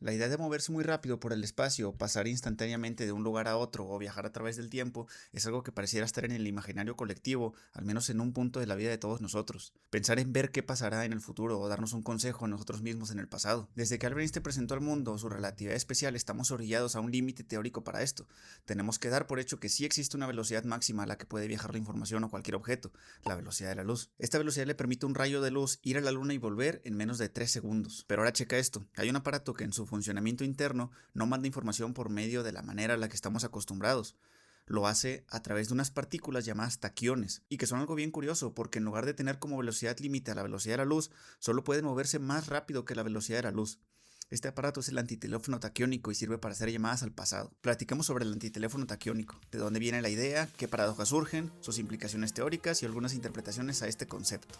La idea de moverse muy rápido por el espacio, pasar instantáneamente de un lugar a otro o viajar a través del tiempo es algo que pareciera estar en el imaginario colectivo, al menos en un punto de la vida de todos nosotros. Pensar en ver qué pasará en el futuro o darnos un consejo a nosotros mismos en el pasado. Desde que Albert Einstein presentó al mundo su relatividad especial, estamos orillados a un límite teórico para esto. Tenemos que dar por hecho que sí existe una velocidad máxima a la que puede viajar la información o cualquier objeto, la velocidad de la luz. Esta velocidad le permite a un rayo de luz ir a la luna y volver en menos de 3 segundos. Pero ahora checa esto, hay un aparato que en su funcionamiento interno no manda información por medio de la manera a la que estamos acostumbrados. Lo hace a través de unas partículas llamadas taquiones, y que son algo bien curioso porque en lugar de tener como velocidad límite a la velocidad de la luz, solo pueden moverse más rápido que la velocidad de la luz. Este aparato es el antiteléfono taquiónico y sirve para hacer llamadas al pasado. Platicamos sobre el antiteléfono taquiónico, de dónde viene la idea, qué paradojas surgen, sus implicaciones teóricas y algunas interpretaciones a este concepto.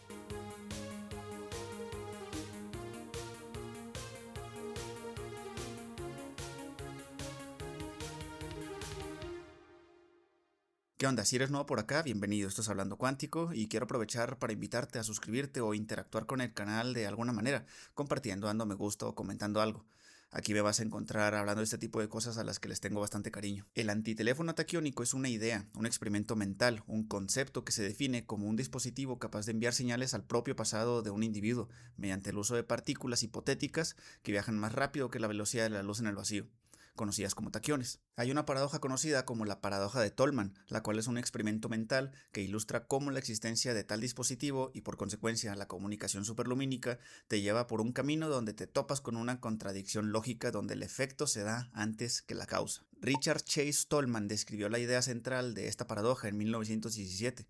¿Qué onda? Si eres nuevo por acá, bienvenido. Esto es Hablando Cuántico y quiero aprovechar para invitarte a suscribirte o interactuar con el canal de alguna manera, compartiendo, dando me gusta o comentando algo. Aquí me vas a encontrar hablando de este tipo de cosas a las que les tengo bastante cariño. El antiteléfono taquiónico es una idea, un experimento mental, un concepto que se define como un dispositivo capaz de enviar señales al propio pasado de un individuo mediante el uso de partículas hipotéticas que viajan más rápido que la velocidad de la luz en el vacío, conocidas como taquiones. Hay una paradoja conocida como la paradoja de Tolman, la cual es un experimento mental que ilustra cómo la existencia de tal dispositivo y por consecuencia la comunicación superlumínica te lleva por un camino donde te topas con una contradicción lógica donde el efecto se da antes que la causa. Richard Chase Tolman describió la idea central de esta paradoja en 1917,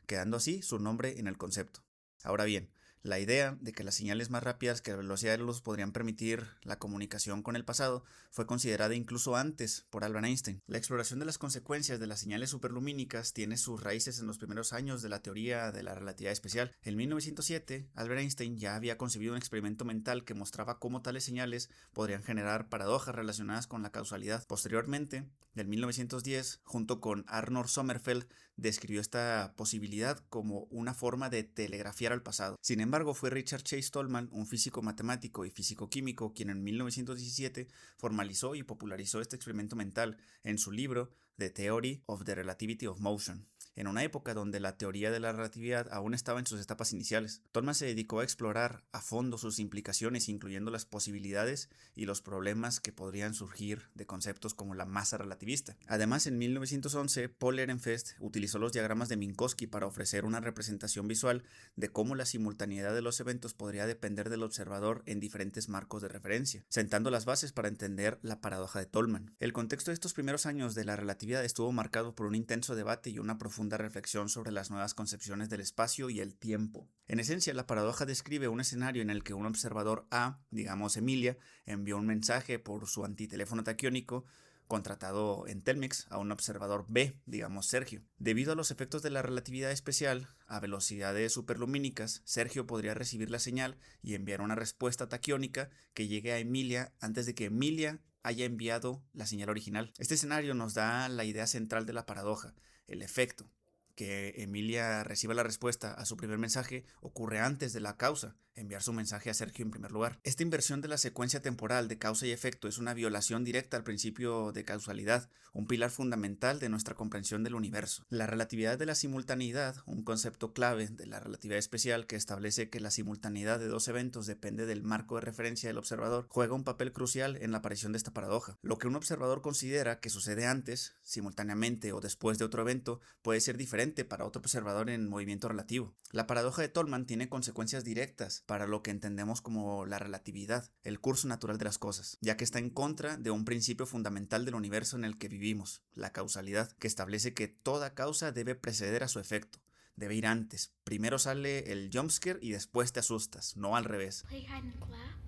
quedando así su nombre en el concepto. Ahora bien, la idea de que las señales más rápidas que la velocidad de la luz podrían permitir la comunicación con el pasado fue considerada incluso antes por Albert Einstein. La exploración de las consecuencias de las señales superlumínicas tiene sus raíces en los primeros años de la teoría de la relatividad especial. En 1907, Albert Einstein ya había concebido un experimento mental que mostraba cómo tales señales podrían generar paradojas relacionadas con la causalidad. Posteriormente, en 1910, junto con Arnold Sommerfeld, describió esta posibilidad como una forma de telegrafiar al pasado. Sin embargo, fue Richard Chase Tolman, un físico matemático y físico-químico, quien en 1917 formalizó y popularizó este experimento mental en su libro The Theory of the Relativity of Motion, en una época donde la teoría de la relatividad aún estaba en sus etapas iniciales. Tolman se dedicó a explorar a fondo sus implicaciones, incluyendo las posibilidades y los problemas que podrían surgir de conceptos como la masa relativista. Además, en 1911, Paul Ehrenfest utilizó los diagramas de Minkowski para ofrecer una representación visual de cómo la simultaneidad de los eventos podría depender del observador en diferentes marcos de referencia, sentando las bases para entender la paradoja de Tolman. El contexto de estos primeros años de la relatividad estuvo marcado por un intenso debate y una profunda reflexión sobre las nuevas concepciones del espacio y el tiempo. En esencia, la paradoja describe un escenario en el que un observador A, digamos Emilia, envió un mensaje por su antiteléfono taquiónico contratado en Telmex a un observador B, digamos Sergio. Debido a los efectos de la relatividad especial, a velocidades superlumínicas, Sergio podría recibir la señal y enviar una respuesta taquiónica que llegue a Emilia antes de que Emilia haya enviado la señal original. Este escenario nos da la idea central de la paradoja, el efecto. Que Emilia reciba la respuesta a su primer mensaje ocurre antes de la causa, enviar su mensaje a Sergio en primer lugar. Esta inversión de la secuencia temporal de causa y efecto es una violación directa al principio de causalidad, un pilar fundamental de nuestra comprensión del universo. La relatividad de la simultaneidad, un concepto clave de la relatividad especial que establece que la simultaneidad de dos eventos depende del marco de referencia del observador, juega un papel crucial en la aparición de esta paradoja. Lo que un observador considera que sucede antes, simultáneamente o después de otro evento, puede ser diferente para otro observador en movimiento relativo. La paradoja de Tolman tiene consecuencias directas para lo que entendemos como la relatividad, el curso natural de las cosas, ya que está en contra de un principio fundamental del universo en el que vivimos, la causalidad, que establece que toda causa debe preceder a su efecto. Debe ir antes. Primero sale el jumpscare y después te asustas, no al revés. Play hide and clap.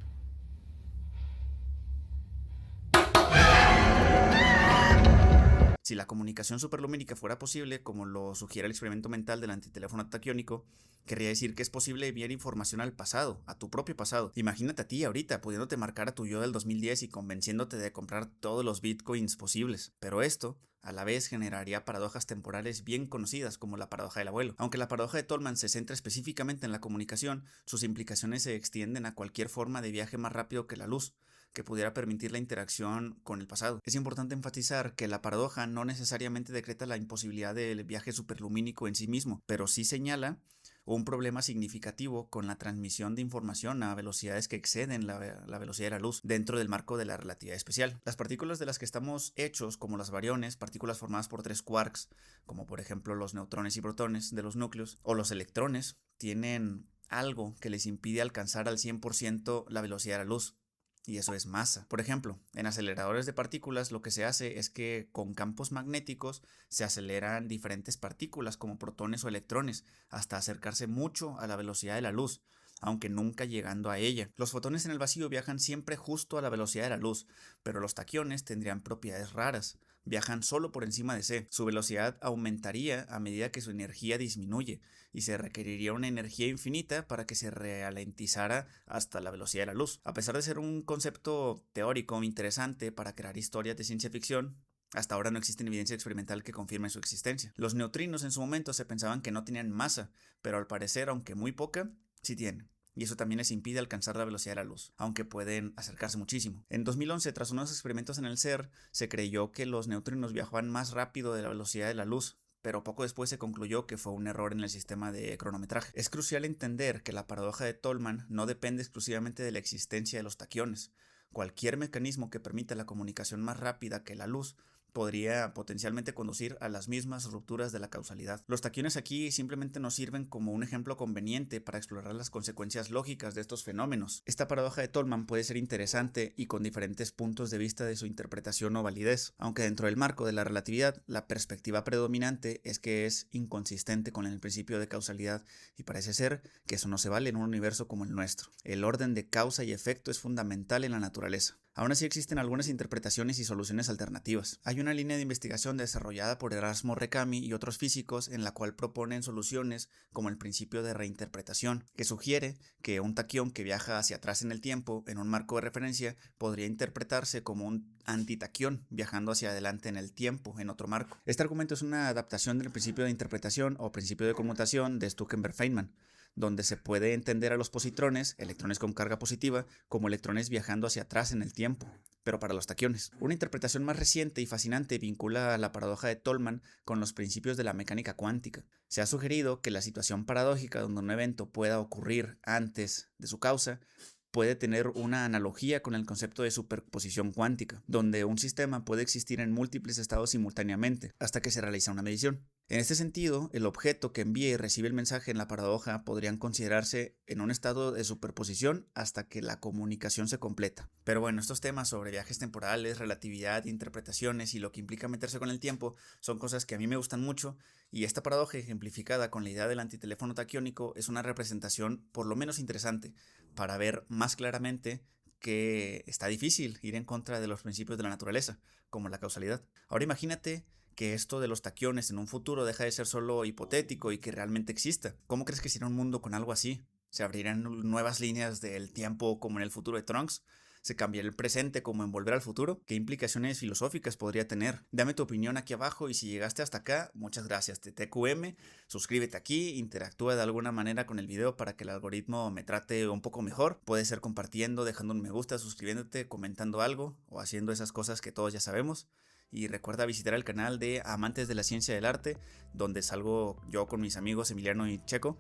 Si la comunicación superlumínica fuera posible, como lo sugiere el experimento mental del antiteléfono taquiónico, querría decir que es posible enviar información al pasado, a tu propio pasado. Imagínate a ti ahorita pudiéndote marcar a tu yo del 2010 y convenciéndote de comprar todos los bitcoins posibles. Pero esto, a la vez, generaría paradojas temporales bien conocidas como la paradoja del abuelo. Aunque la paradoja de Tolman se centra específicamente en la comunicación, sus implicaciones se extienden a cualquier forma de viaje más rápido que la luz. que pudiera permitir la interacción con el pasado. Es importante enfatizar que la paradoja no necesariamente decreta la imposibilidad del viaje superlumínico en sí mismo, pero sí señala un problema significativo con la transmisión de información a velocidades que exceden la velocidad de la luz dentro del marco de la relatividad especial. Las partículas de las que estamos hechos, como las bariones, partículas formadas por 3 quarks, como por ejemplo los neutrones y protones de los núcleos, o los electrones, tienen algo que les impide alcanzar al 100% la velocidad de la luz. Y eso es masa. Por ejemplo, en aceleradores de partículas lo que se hace es que con campos magnéticos se aceleran diferentes partículas como protones o electrones hasta acercarse mucho a la velocidad de la luz, aunque nunca llegando a ella. Los fotones en el vacío viajan siempre justo a la velocidad de la luz, pero los taquiones tendrían propiedades raras. Viajan solo por encima de c. Su velocidad aumentaría a medida que su energía disminuye y se requeriría una energía infinita para que se ralentizara hasta la velocidad de la luz. A pesar de ser un concepto teórico interesante para crear historias de ciencia ficción, hasta ahora no existe evidencia experimental que confirme su existencia. Los neutrinos en su momento se pensaban que no tenían masa, pero al parecer, aunque muy poca, sí tienen. Y eso también les impide alcanzar la velocidad de la luz, aunque pueden acercarse muchísimo. En 2011, tras unos experimentos en el CERN, se creyó que los neutrinos viajaban más rápido de la velocidad de la luz, pero poco después se concluyó que fue un error en el sistema de cronometraje. Es crucial entender que la paradoja de Tolman no depende exclusivamente de la existencia de los taquiones. Cualquier mecanismo que permita la comunicación más rápida que la luz podría potencialmente conducir a las mismas rupturas de la causalidad. Los taquiones aquí simplemente nos sirven como un ejemplo conveniente para explorar las consecuencias lógicas de estos fenómenos. Esta paradoja de Tolman puede ser interesante y con diferentes puntos de vista de su interpretación o validez, aunque dentro del marco de la relatividad, la perspectiva predominante es que es inconsistente con el principio de causalidad y parece ser que eso no se vale en un universo como el nuestro. El orden de causa y efecto es fundamental en la naturaleza. Aún así existen algunas interpretaciones y soluciones alternativas. Hay una línea de investigación desarrollada por Erasmo Recami y otros físicos en la cual proponen soluciones como el principio de reinterpretación, que sugiere que un taquión que viaja hacia atrás en el tiempo en un marco de referencia podría interpretarse como un antitaquión viajando hacia adelante en el tiempo en otro marco. Este argumento es una adaptación del principio de interpretación o principio de conmutación de Stuckenberg-Feynman, donde se puede entender a los positrones, electrones con carga positiva, como electrones viajando hacia atrás en el tiempo, pero para los taquiones. Una interpretación más reciente y fascinante vincula la paradoja de Tolman con los principios de la mecánica cuántica. Se ha sugerido que la situación paradójica donde un evento pueda ocurrir antes de su causa puede tener una analogía con el concepto de superposición cuántica, donde un sistema puede existir en múltiples estados simultáneamente hasta que se realiza una medición. En este sentido, el objeto que envía y recibe el mensaje en la paradoja podrían considerarse en un estado de superposición hasta que la comunicación se completa. Pero bueno, estos temas sobre viajes temporales, relatividad, interpretaciones y lo que implica meterse con el tiempo son cosas que a mí me gustan mucho, y esta paradoja ejemplificada con la idea del antiteléfono taquiónico es una representación por lo menos interesante para ver más claramente que está difícil ir en contra de los principios de la naturaleza, como la causalidad. Ahora imagínate que esto de los taquiones en un futuro deja de ser solo hipotético y que realmente exista. ¿Cómo crees que sería un mundo con algo así? ¿Se abrirían nuevas líneas del tiempo como en el futuro de Trunks? ¿Se cambiaría el presente como en Volver al Futuro? ¿Qué implicaciones filosóficas podría tener? Dame tu opinión aquí abajo, y si llegaste hasta acá, muchas gracias. TTQM, suscríbete aquí, interactúa de alguna manera con el video para que el algoritmo me trate un poco mejor. Puede ser compartiendo, dejando un me gusta, suscribiéndote, comentando algo o haciendo esas cosas que todos ya sabemos. Y recuerda visitar el canal de Amantes de la Ciencia del Arte, donde salgo yo con mis amigos Emiliano y Checo,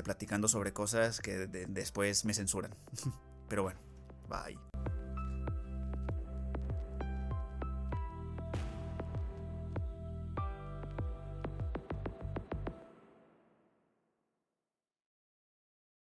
platicando sobre cosas que después me censuran. Pero bueno, bye.